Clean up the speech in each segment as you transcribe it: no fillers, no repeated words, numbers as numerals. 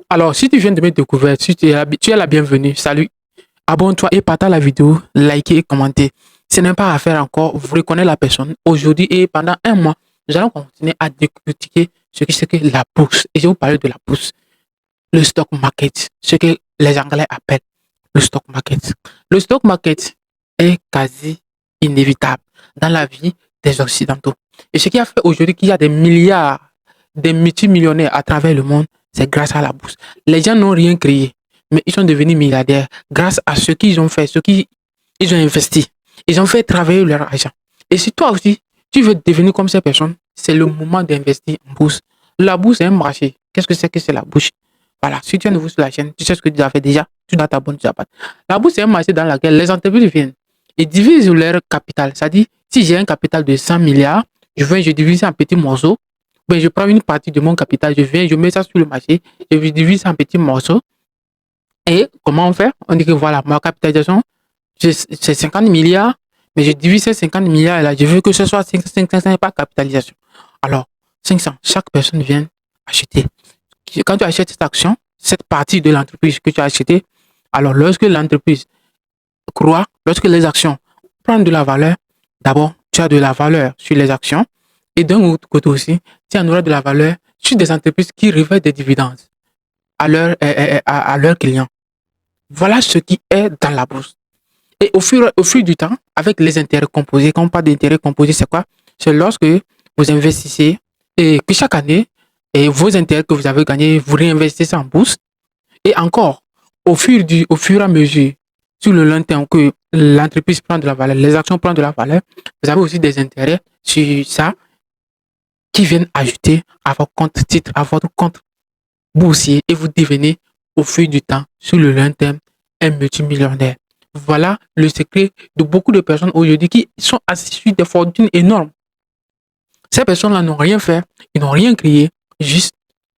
Alors, si tu viens de me découvrir, si tu es la bienvenue, salut, abonne-toi et partage la vidéo, likez et commentez. Ce n'est pas à faire encore, vous reconnaissez la personne. Aujourd'hui et pendant un mois, nous allons continuer à décortiquer ce que c'est que la bourse. Et je vais vous parler de la bourse, le stock market, ce que les Anglais appellent le stock market. Le stock market est quasi inévitable dans la vie des Occidentaux. Et ce qui a fait aujourd'hui qu'il y a des milliards, des multimillionnaires à travers le monde, c'est grâce à la bourse. Les gens n'ont rien créé, mais ils sont devenus milliardaires grâce à ce qu'ils ont fait, ce qu'ils ont investi. Ils ont fait travailler leur argent. Et si toi aussi, tu veux devenir comme ces personnes, c'est le moment d'investir en bourse. La bourse est un marché. Qu'est-ce que c'est la bourse? Voilà, si tu es nouveau sur la chaîne, tu sais ce que tu as fait déjà, tu dois t'abonner, tu pas. La bourse, c'est un marché dans lequel les entreprises viennent et divisent leur capital. C'est-à-dire, si j'ai un capital de 100 milliards, je divise en petits morceaux. Ben, je prends une partie de mon capital, je mets ça sur le marché, je divise en petits morceaux. Et comment on fait? On dit que voilà, ma capitalisation, c'est 50 milliards, mais je divise ces 50 milliards là, je veux que ce soit 500 par capitalisation. Alors, 500, chaque personne vient acheter. Quand tu achètes cette action, cette partie de l'entreprise que tu as achetée, alors lorsque l'entreprise croît, lorsque les actions prennent de la valeur, d'abord, tu as de la valeur sur les actions et d'un autre côté aussi, tu en auras de la valeur sur des entreprises qui reversent des dividendes à leurs clients. Voilà ce qui est dans la bourse. Et au fur du temps, avec les intérêts composés, quand on parle d'intérêts composés, c'est quoi? C'est lorsque vous investissez et que chaque année, et vos intérêts que vous avez gagnés, vous réinvestissez en bourse. Et encore, au fur et à mesure, sur le long terme, que l'entreprise prend de la valeur, les actions prennent de la valeur, vous avez aussi des intérêts sur ça qui viennent ajouter à votre compte titre, à votre compte boursier et vous devenez au fil du temps, sur le long terme, un multimillionnaire. Voilà le secret de beaucoup de personnes aujourd'hui qui sont assises sur des fortunes énormes. Ces personnes-là n'ont rien fait, ils n'ont rien créé, juste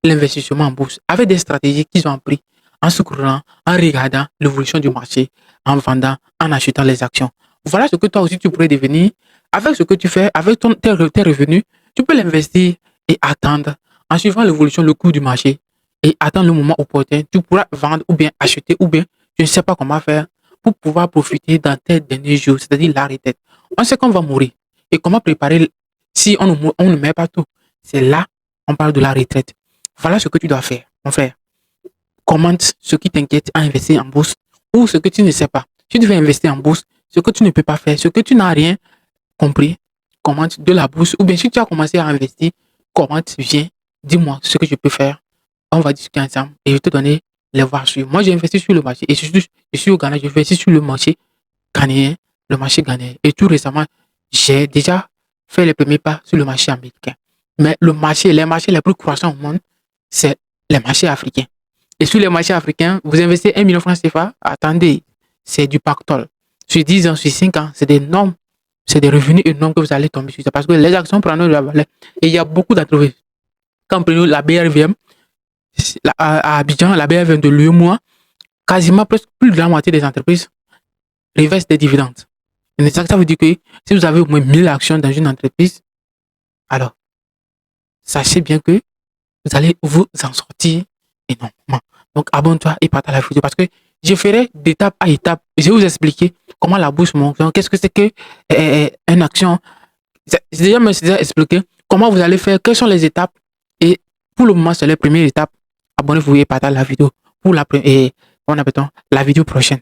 l'investissement en bourse, avec des stratégies qu'ils ont appris en se courant, en regardant l'évolution du marché, en vendant, en achetant les actions. Voilà ce que toi aussi tu pourrais devenir. Avec ce que tu fais, avec tes revenus, tu peux l'investir et attendre en suivant l'évolution, le cours du marché et attendre le moment opportun. Tu pourras vendre ou bien acheter ou bien je ne sais pas comment faire pour pouvoir profiter dans tes derniers jours, c'est-à-dire la retraite. On sait qu'on va mourir et comment préparer si on ne met pas tout. C'est là on parle de la retraite. Voilà ce que tu dois faire, mon frère. Commente ce qui t'inquiète à investir en bourse ou ce que tu ne sais pas. Si tu veux investir en bourse, ce que tu ne peux pas faire, ce que tu n'as rien compris, commente de la bourse. Ou bien si tu as commencé à investir, commente, viens, dis-moi ce que je peux faire. On va discuter ensemble et je vais te donner les voies à suivre. Moi, j'ai investi sur le marché et surtout, je suis au Ghana, je vais investir sur le marché ghanéen, le marché ghanéen. Et tout récemment, j'ai déjà fait les premiers pas sur le marché américain. Mais les marchés les plus croissants au monde, c'est les marchés africains. Et sur les marchés africains, vous investissez 1 million de francs CFA, attendez, c'est du pactole. Sur 10 ans, sur 5 ans, c'est des normes, c'est des revenus énormes que vous allez tomber sur ça parce que les actions prennent de la valeur. Et il y a beaucoup d'entreprises. Quand prenons la BRVM, à Abidjan, la BRVM de l'UEMOA, quasiment presque plus de la moitié des entreprises reversent des dividendes. Et ça veut dire que si vous avez au moins 1000 actions dans une entreprise, alors, sachez bien que vous allez vous en sortir énormément. Donc, abonne-toi et partage la vidéo parce que je ferai d'étape à étape. Je vais vous expliquer comment la bourse fonctionne, qu'est-ce que c'est que une action. C'est déjà expliqué comment vous allez faire, quelles sont les étapes. Et pour le moment, c'est la première étape. Abonnez-vous et partagez la vidéo pour la vidéo prochaine.